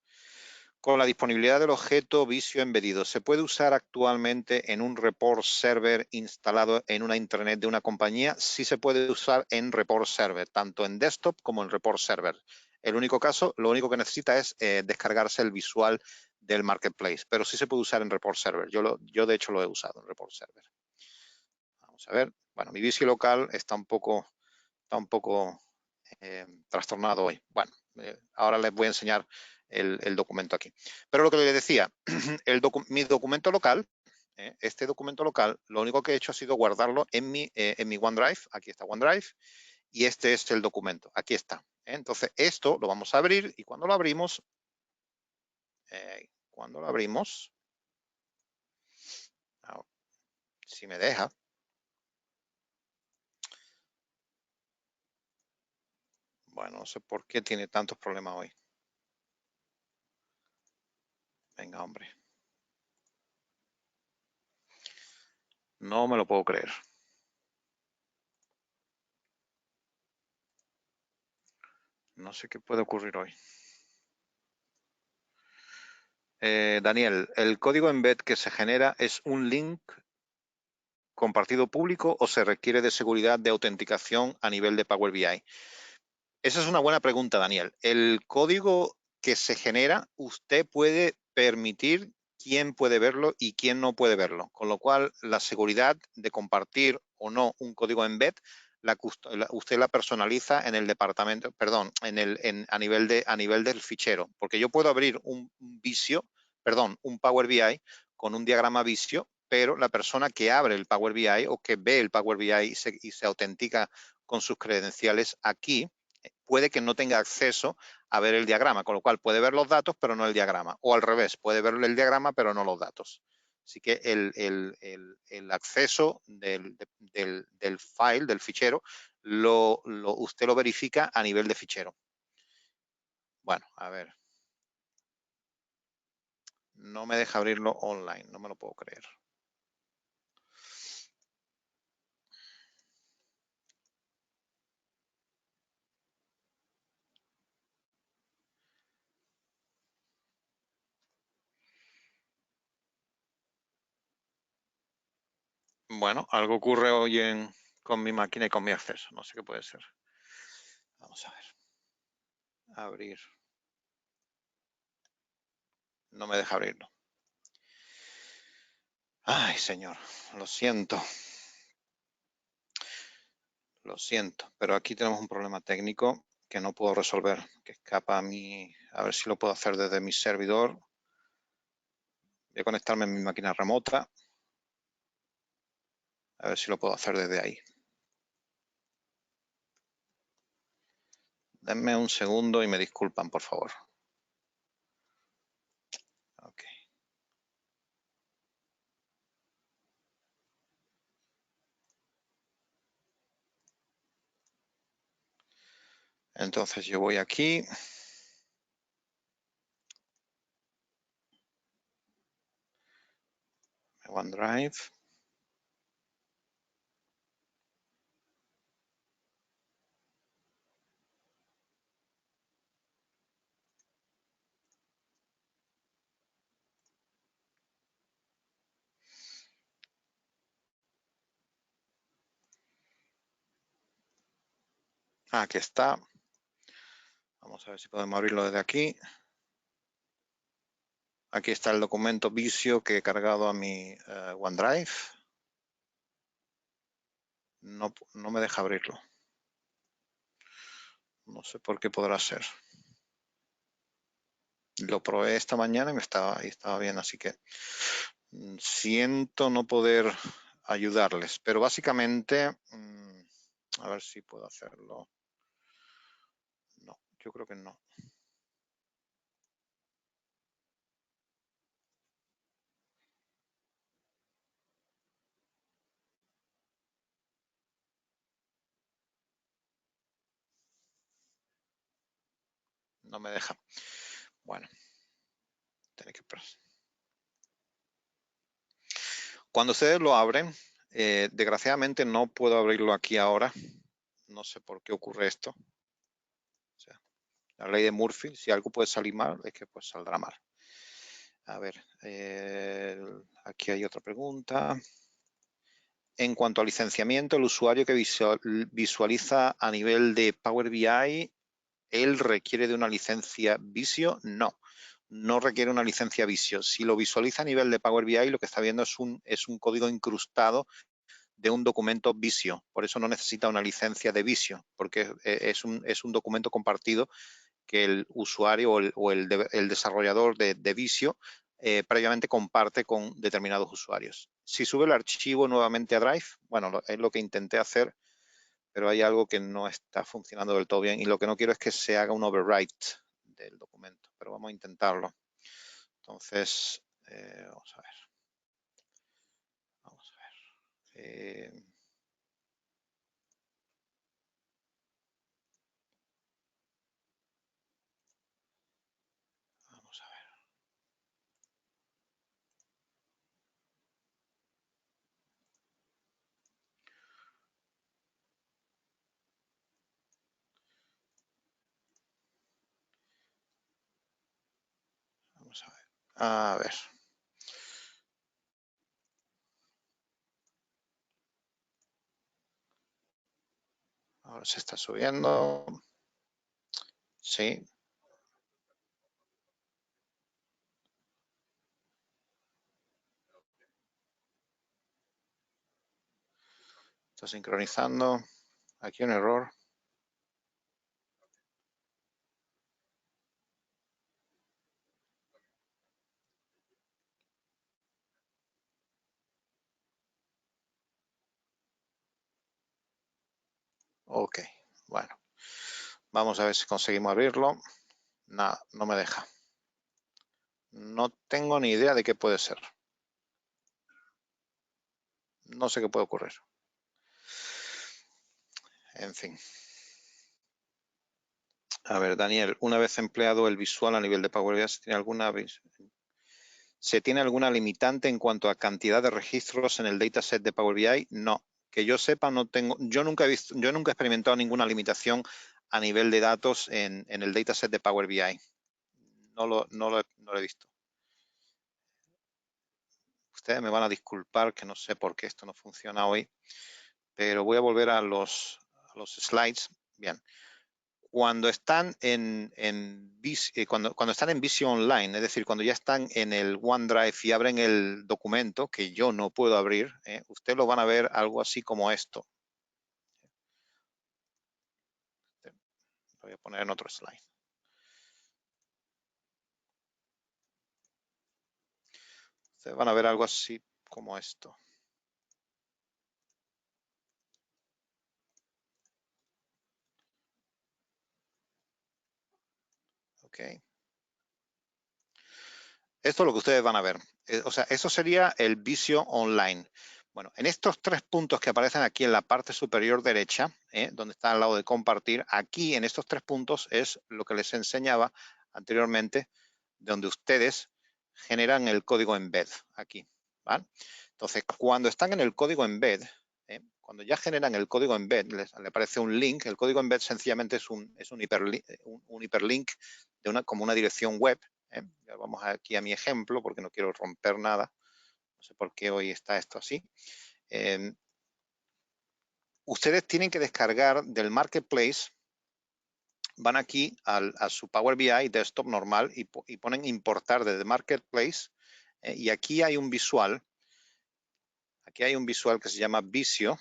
Con la disponibilidad del objeto Visio embedido, ¿se puede usar actualmente en un report server instalado en una intranet de una compañía? Sí se puede usar en report server, tanto en desktop como en report server. El único caso, lo único que necesita es descargarse el visual del marketplace, pero sí se puede usar en report server. Yo de hecho lo he usado en report server. Vamos a ver. Bueno, mi Visio local está un poco trastornado hoy. Bueno, ahora les voy a enseñar el documento aquí. Pero lo que les decía, mi documento local, este documento local, lo único que he hecho ha sido guardarlo en mi OneDrive. Aquí está OneDrive. Y este es el documento. Aquí está. Entonces, esto lo vamos a abrir y cuando lo abrimos, si me deja. Bueno, no sé por qué tiene tantos problemas hoy. Venga, hombre. No me lo puedo creer. No sé qué puede ocurrir hoy. Daniel, ¿el código embed que se genera es un link compartido público o se requiere de seguridad de autenticación a nivel de Power BI? Esa es una buena pregunta, Daniel. El código que se genera, usted puede permitir quién puede verlo y quién no puede verlo, con lo cual la seguridad de compartir o no un código embed usted la personaliza en el departamento, perdón, a nivel del fichero, porque yo puedo abrir un Power BI con un diagrama Visio, pero la persona que abre el Power BI o que ve el Power BI y se autentica con sus credenciales aquí, puede que no tenga acceso a ver el diagrama, con lo cual puede ver los datos, pero no el diagrama. O al revés, puede ver el diagrama, pero no los datos. Así que el acceso del file, del fichero, usted lo verifica a nivel de fichero. Bueno, a ver. No me deja abrirlo online, no me lo puedo creer. Bueno, algo ocurre hoy con mi máquina y con mi acceso. No sé qué puede ser. Vamos a ver. Abrir. No me deja abrirlo. Ay, señor, lo siento. Lo siento, pero aquí tenemos un problema técnico que no puedo resolver, que escapa a mí. A ver si lo puedo hacer desde mi servidor. Voy a conectarme en mi máquina remota. A ver si lo puedo hacer desde ahí. Denme un segundo y me disculpan, por favor. Ok. Entonces yo voy aquí. OneDrive. Aquí está. Vamos a ver si podemos abrirlo desde aquí. Aquí está el documento Visio que he cargado a mi OneDrive. No me deja abrirlo. No sé por qué podrá ser. Lo probé esta mañana y estaba bien, así que siento no poder ayudarles, pero básicamente, a ver si puedo hacerlo. No, yo creo que no. No me deja. Bueno, tiene que... Cuando ustedes lo abren, desgraciadamente no puedo abrirlo aquí ahora. No sé por qué ocurre esto. O sea, la ley de Murphy, si algo puede salir mal, es que pues saldrá mal. A ver, aquí hay otra pregunta. En cuanto al licenciamiento, el usuario que visualiza a nivel de Power BI, ¿él requiere de una licencia Visio? No, no requiere una licencia Visio. Si lo visualiza a nivel de Power BI, lo que está viendo es un código incrustado de un documento Visio. Por eso no necesita una licencia de Visio, porque es un documento compartido que el usuario o el desarrollador de Visio previamente comparte con determinados usuarios. Si sube el archivo nuevamente a Drive, bueno, es lo que intenté hacer, pero hay algo que no está funcionando del todo bien y lo que no quiero es que se haga un overwrite del documento, pero vamos a intentarlo. Entonces, vamos a ver. Vamos a ver. Vamos a ver. Vamos a ver. A ver. Ahora se está subiendo. Sí. Está sincronizando. Aquí un error. Ok, bueno. Vamos a ver si conseguimos abrirlo. Nada, no me deja. No tengo ni idea de qué puede ser. No sé qué puede ocurrir. En fin. A ver, Daniel, una vez empleado el visual a nivel de Power BI, ¿se tiene alguna limitante en cuanto a cantidad de registros en el dataset de Power BI? No. Que yo sepa, no tengo. Yo nunca he experimentado ninguna limitación a nivel de datos en el dataset de Power BI. No lo he visto. Ustedes me van a disculpar que no sé por qué esto no funciona hoy, pero voy a volver a los slides. Bien. Cuando están cuando están en Visio Online, es decir, cuando ya están en el OneDrive y abren el documento, que yo no puedo abrir, ustedes lo van a ver algo así como esto. Lo voy a poner en otro slide. Ustedes van a ver algo así como esto. Ok. Esto es lo que ustedes van a ver. O sea, eso sería el Visio Online. Bueno, en estos tres puntos que aparecen aquí en la parte superior derecha, donde está al lado de compartir, aquí en estos tres puntos es lo que les enseñaba anteriormente, donde ustedes generan el código embed, aquí. ¿Vale? Entonces, cuando están en el código embed, cuando ya generan el código embed, les aparece un link. El código embed sencillamente es un hiperlink de como una dirección web. Vamos aquí a mi ejemplo porque no quiero romper nada. No sé por qué hoy está esto así. Ustedes tienen que descargar del marketplace van aquí a su Power BI desktop normal y ponen importar desde Marketplace. Y aquí hay un visual. Aquí hay un visual que se llama Visio.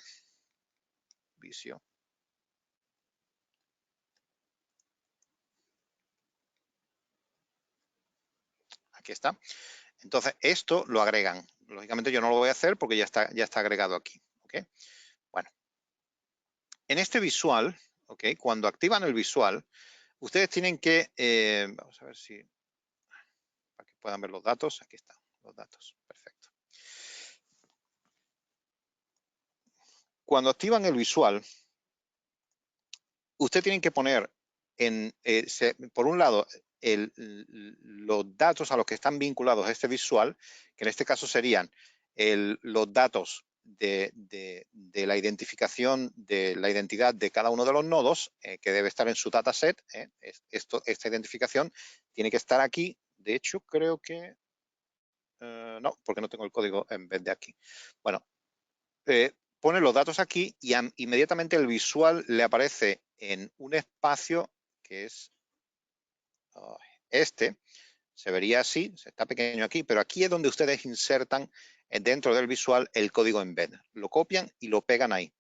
Aquí está. Entonces, esto lo agregan. Lógicamente yo no lo voy a hacer porque ya está agregado aquí. ¿Okay? Bueno, en este visual, ¿okay? Cuando activan el visual, ustedes tienen que, vamos a ver si, para que puedan ver los datos, aquí están los datos, perfecto. Cuando activan el visual, ustedes tienen que poner por un lado, los datos a los que están vinculados a este visual, que en este caso serían los datos de la identificación de la identidad de cada uno de los nodos, que debe estar en su dataset. Esta identificación tiene que estar aquí. De hecho, creo que no, porque no tengo el código en vez de aquí. Bueno, pone los datos aquí y inmediatamente el visual le aparece en un espacio que es este. Se vería así, está pequeño aquí, pero aquí es donde ustedes insertan dentro del visual el código embed. Lo copian y lo pegan ahí.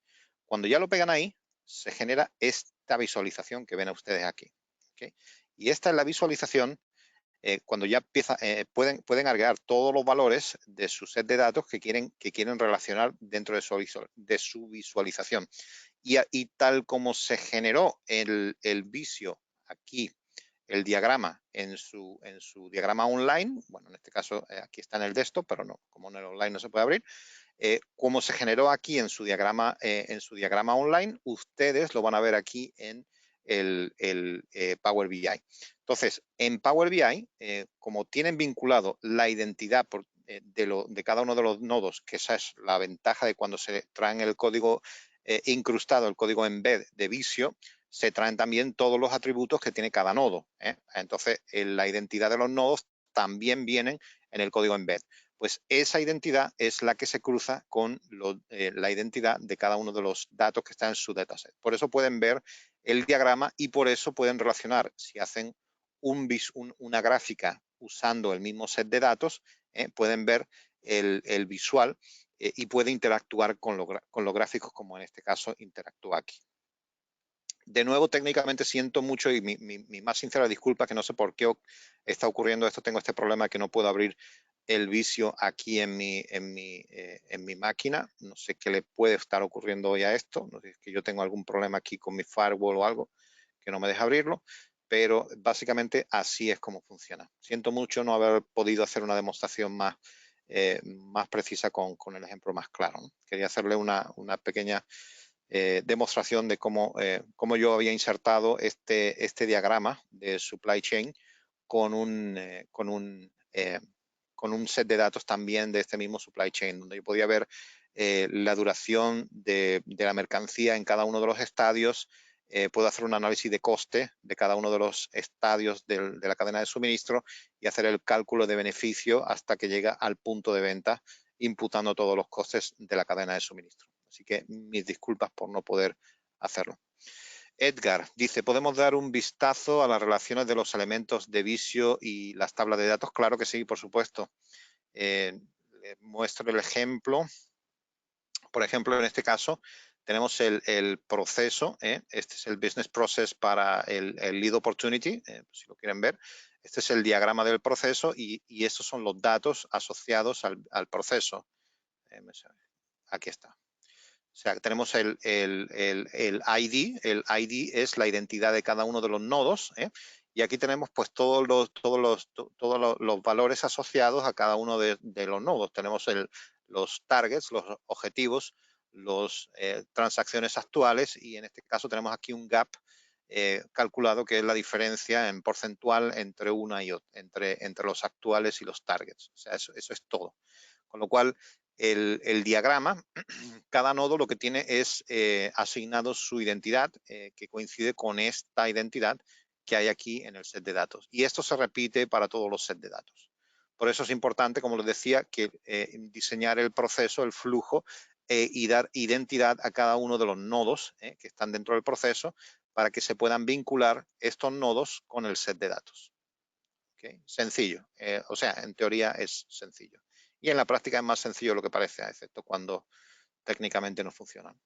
Cuando ya lo pegan ahí, se genera esta visualización que ven ustedes aquí. ¿Okay? Y esta es la visualización cuando ya pueden agregar todos los valores de su set de datos que quieren relacionar dentro de su visualización. Y tal como se generó el visio aquí, el diagrama en su diagrama online, bueno, en este caso aquí está en el desktop, pero no, como en el online no se puede abrir, como se generó aquí en su diagrama online, ustedes lo van a ver aquí en el Power BI. Entonces, en Power BI, como tienen vinculado la identidad de cada uno de los nodos, que esa es la ventaja de cuando se traen el código incrustado, el código embed de Visio, se traen también todos los atributos que tiene cada nodo. Entonces, la identidad de los nodos también vienen en el código embed. Pues esa identidad es la que se cruza con la identidad de cada uno de los datos que están en su dataset. Por eso pueden ver el diagrama y por eso pueden relacionar, si hacen una gráfica usando el mismo set de datos, pueden ver el visual y puede interactuar con los gráficos, como en este caso interactúa aquí. De nuevo, técnicamente siento mucho y mi más sincera disculpa, que no sé por qué está ocurriendo esto. Tengo este problema que no puedo abrir el Visio aquí en mi máquina. No sé qué le puede estar ocurriendo hoy a esto. No sé si es que yo tengo algún problema aquí con mi firewall o algo que no me deja abrirlo, pero básicamente así es como funciona. Siento mucho no haber podido hacer una demostración más precisa con el ejemplo más claro, ¿no? Quería hacerle una pequeña demostración de cómo yo había insertado este diagrama de supply chain con un set de datos también de este mismo supply chain, donde yo podía ver la duración de la mercancía en cada uno de los estadios. Puedo hacer un análisis de coste de cada uno de los estadios de la cadena de suministro y hacer el cálculo de beneficio hasta que llega al punto de venta, imputando todos los costes de la cadena de suministro. Así que mis disculpas por no poder hacerlo. Edgar dice, ¿podemos dar un vistazo a las relaciones de los elementos de Visio y las tablas de datos? Claro que sí, por supuesto. Muestro el ejemplo. Por ejemplo, en este caso, tenemos el proceso. Este es el business process para el lead opportunity, si lo quieren ver. Este es el diagrama del proceso y estos son los datos asociados al proceso. Aquí está. O sea, tenemos el ID. El ID es la identidad de cada uno de los nodos. Y aquí tenemos pues todos los valores asociados a cada uno de los nodos. Tenemos los targets, los objetivos, las transacciones actuales y en este caso tenemos aquí un gap calculado, que es la diferencia en porcentual entre una y otra, entre los actuales y los targets. O sea, eso es todo. Con lo cual, el diagrama, cada nodo lo que tiene es asignado su identidad, que coincide con esta identidad que hay aquí en el set de datos. Y esto se repite para todos los sets de datos. Por eso es importante, como les decía, que diseñar el proceso, el flujo, y dar identidad a cada uno de los nodos que están dentro del proceso, para que se puedan vincular estos nodos con el set de datos. ¿Okay? Sencillo, o sea, en teoría es sencillo. Y en la práctica es más sencillo de lo que parece, excepto cuando técnicamente no funcionan.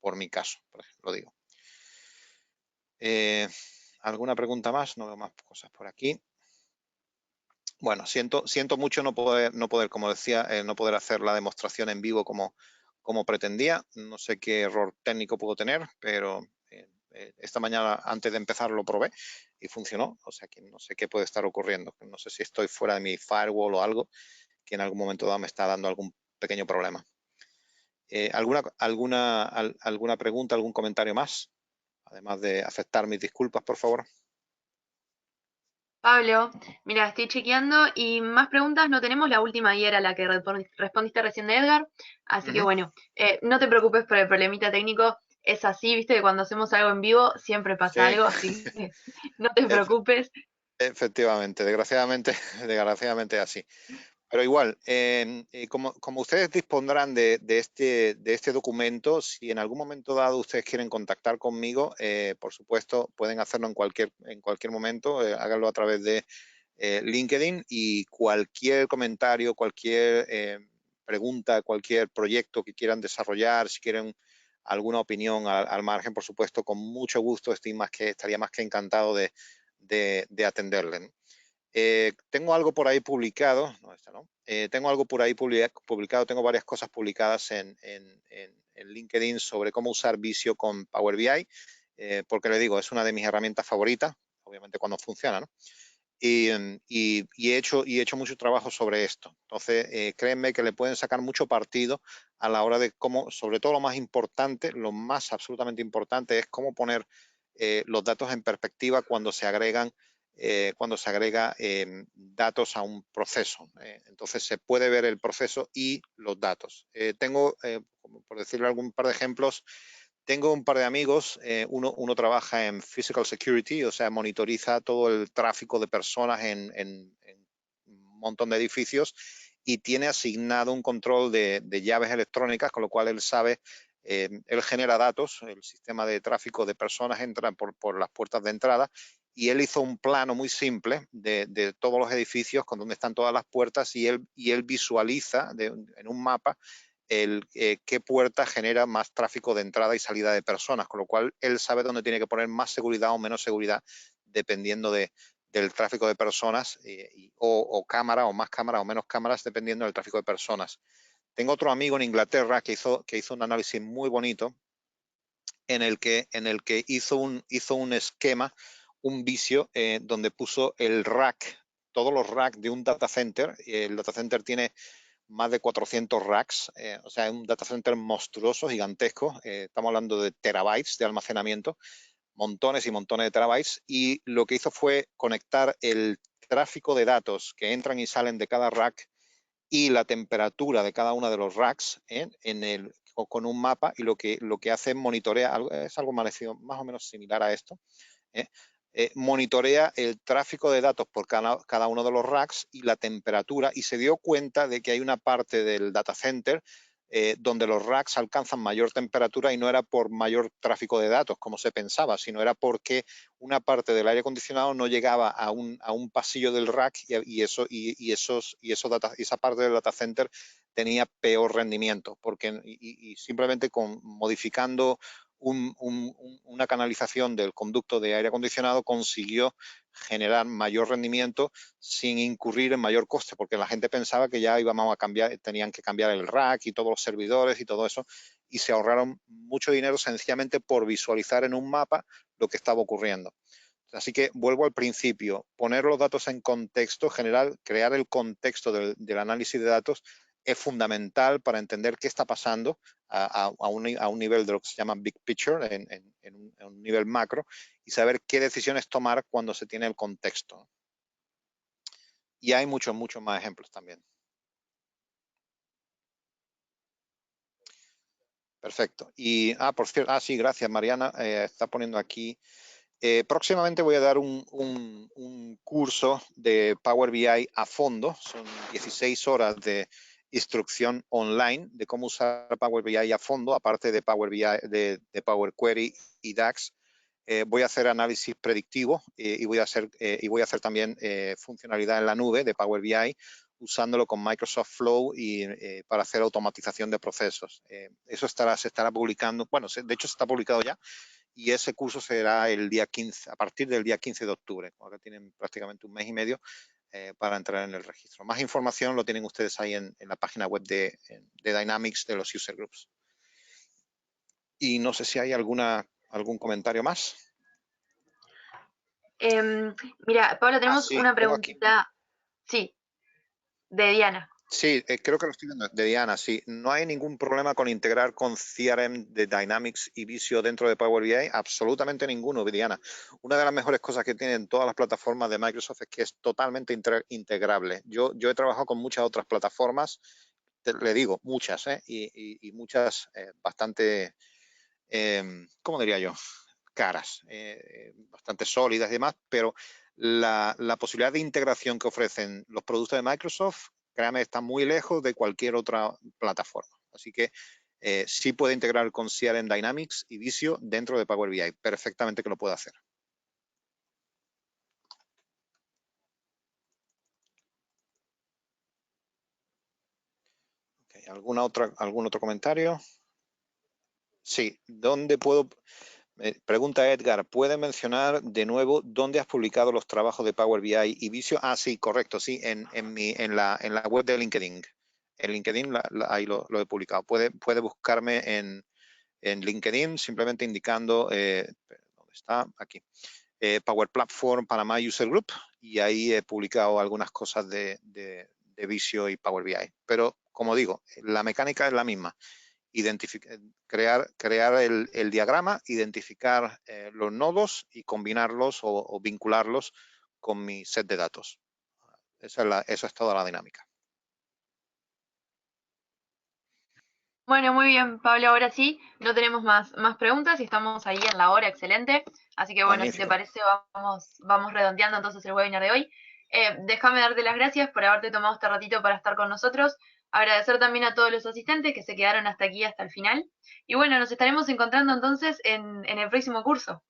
Por mi caso, por ejemplo, lo digo. ¿Alguna pregunta más? No veo más cosas por aquí. Bueno, siento mucho no poder, como decía, no poder hacer la demostración en vivo como pretendía. No sé qué error técnico puedo tener, pero esta mañana antes de empezar lo probé y funcionó. O sea que no sé qué puede estar ocurriendo. No sé si estoy fuera de mi firewall o algo que en algún momento dado me está dando algún pequeño problema. ¿Alguna pregunta, algún comentario más? Además de aceptar mis disculpas, por favor. Pablo, mira, estoy chequeando y más preguntas no tenemos. La última y era la que respondiste recién de Edgar. Así que bueno, no te preocupes por el problemita técnico. Es así, viste que cuando hacemos algo en vivo siempre pasa Sí, algo, así que no te preocupes. efectivamente, desgraciadamente, desgraciadamente así. Pero igual, como ustedes dispondrán de este documento, si en algún momento dado ustedes quieren contactar conmigo, por supuesto, pueden hacerlo en cualquier momento, háganlo a través de LinkedIn, y cualquier comentario, cualquier pregunta, cualquier proyecto que quieran desarrollar, si quieren alguna opinión al margen, por supuesto, con mucho gusto estaría más que encantado de atenderle, ¿no? Tengo algo por ahí publicado, no, esta no. Tengo algo por ahí publicado, tengo varias cosas publicadas en LinkedIn sobre cómo usar Visio con Power BI, porque le digo, es una de mis herramientas favoritas, obviamente cuando funciona, ¿no? Y he hecho mucho trabajo sobre esto. Entonces, créanme que le pueden sacar mucho partido a la hora de cómo, sobre todo lo más importante, lo más absolutamente importante es cómo poner los datos en perspectiva cuando se agrega datos a un proceso. Entonces se puede ver el proceso y los datos. Tengo, por decirle algún par de ejemplos, tengo un par de amigos, uno trabaja en Physical Security, o sea, monitoriza todo el tráfico de personas en un montón de edificios, y tiene asignado un control de llaves electrónicas, con lo cual él sabe, él genera datos, el sistema de tráfico de personas entra por las puertas de entrada, y él hizo un plano muy simple de todos los edificios con donde están todas las puertas, y él visualiza en un mapa qué puerta genera más tráfico de entrada y salida de personas, con lo cual él sabe dónde tiene que poner más seguridad o menos seguridad dependiendo del tráfico de personas, o cámara o más cámaras o menos cámaras dependiendo del tráfico de personas. Tengo otro amigo en Inglaterra que hizo un análisis muy bonito en el que hizo un esquema, un vicio, donde puso el rack, todos los racks de un data center. El data center tiene más de 400 racks, o sea, es un data center monstruoso, gigantesco. Estamos hablando de terabytes de almacenamiento, montones y montones de terabytes, y lo que hizo fue conectar el tráfico de datos que entran y salen de cada rack y la temperatura de cada uno de los racks con un mapa, y lo que hace es monitorea, es algo parecido, más o menos similar a esto. ¿eh? Monitorea el tráfico de datos por cada uno de los racks y la temperatura, y se dio cuenta de que hay una parte del data center donde los racks alcanzan mayor temperatura, y no era por mayor tráfico de datos como se pensaba, sino era porque una parte del aire acondicionado no llegaba a un pasillo del rack, y esa parte del data center tenía peor rendimiento, porque simplemente modificando una canalización del conducto de aire acondicionado consiguió generar mayor rendimiento sin incurrir en mayor coste, porque la gente pensaba que ya íbamos a cambiar, tenían que cambiar el rack y todos los servidores y todo eso, y se ahorraron mucho dinero sencillamente por visualizar en un mapa lo que estaba ocurriendo. Así que vuelvo al principio, poner los datos en contexto general, crear el contexto del análisis de datos es fundamental para entender qué está pasando a un nivel de lo que se llama big picture, en un nivel macro, y saber qué decisiones tomar cuando se tiene el contexto. Y hay muchos más ejemplos también. Perfecto. Y, por cierto, sí, gracias, Mariana. Está poniendo aquí. Próximamente voy a dar un curso de Power BI a fondo. Son 16 horas de instrucción online de cómo usar Power BI a fondo, aparte de Power BI, de Power Query y DAX. voy a hacer análisis predictivo y voy a hacer también funcionalidad en la nube de Power BI usándolo con Microsoft Flow y para hacer automatización de procesos. Eso se estará publicando, bueno, de hecho se está publicado ya, y ese curso será el día 15, a partir del día 15 de octubre. Ahora tienen prácticamente un mes y medio para entrar en el registro. Más información lo tienen ustedes ahí en la página web de Dynamics de los User Groups. Y no sé si hay algún comentario más. Mira, Pablo, tenemos Sí, una tengo aquí. preguntita, sí, de Diana. Sí, creo que lo estoy viendo, de Diana, sí. No hay ningún problema con integrar con CRM de Dynamics y Visio dentro de Power BI, absolutamente ninguno, Diana. Una de las mejores cosas que tienen todas las plataformas de Microsoft es que es totalmente integrable. Yo he trabajado con muchas otras plataformas, le digo, muchas, y muchas bastante, ¿cómo diría yo? Caras, bastante sólidas y demás, pero la posibilidad de integración que ofrecen los productos de Microsoft, créame, está muy lejos de cualquier otra plataforma. Así que sí puede integrar con CRM Dynamics y Visio dentro de Power BI. Perfectamente que lo puede hacer. Okay, ¿algún otro comentario? Sí, ¿dónde puedo...? Pregunta Edgar, ¿puede mencionar de nuevo dónde has publicado los trabajos de Power BI y Visio? Ah, sí, correcto, sí, en la web de LinkedIn. En LinkedIn ahí lo he publicado. Puede buscarme en LinkedIn simplemente indicando, ¿dónde está? Aquí. Power Platform Panama User Group, y ahí he publicado algunas cosas de Visio y Power BI. Pero, como digo, la mecánica es la misma. Crear el diagrama, identificar los nodos y combinarlos o vincularlos con mi set de datos. Eso es toda la dinámica. Bueno, muy bien, Pablo, ahora sí, no tenemos más preguntas y estamos ahí en la hora, excelente. Así que bueno, si te Magnífico. parece, vamos redondeando entonces el webinar de hoy. Déjame darte las gracias por haberte tomado este ratito para estar con nosotros. Agradecer también a todos los asistentes que se quedaron hasta aquí, hasta el final. Y bueno, nos estaremos encontrando entonces en el próximo curso.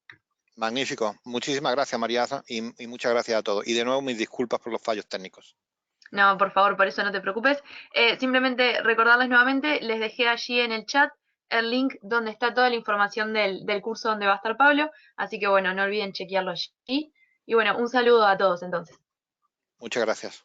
Magnífico. Muchísimas gracias, Mariaza, y muchas gracias a todos. Y de nuevo, mis disculpas por los fallos técnicos. No, por favor, por eso no te preocupes. Simplemente recordarles nuevamente, les dejé allí en el chat el link donde está toda la información del curso donde va a estar Pablo. Así que bueno, no olviden chequearlo allí. Y bueno, un saludo a todos entonces. Muchas gracias.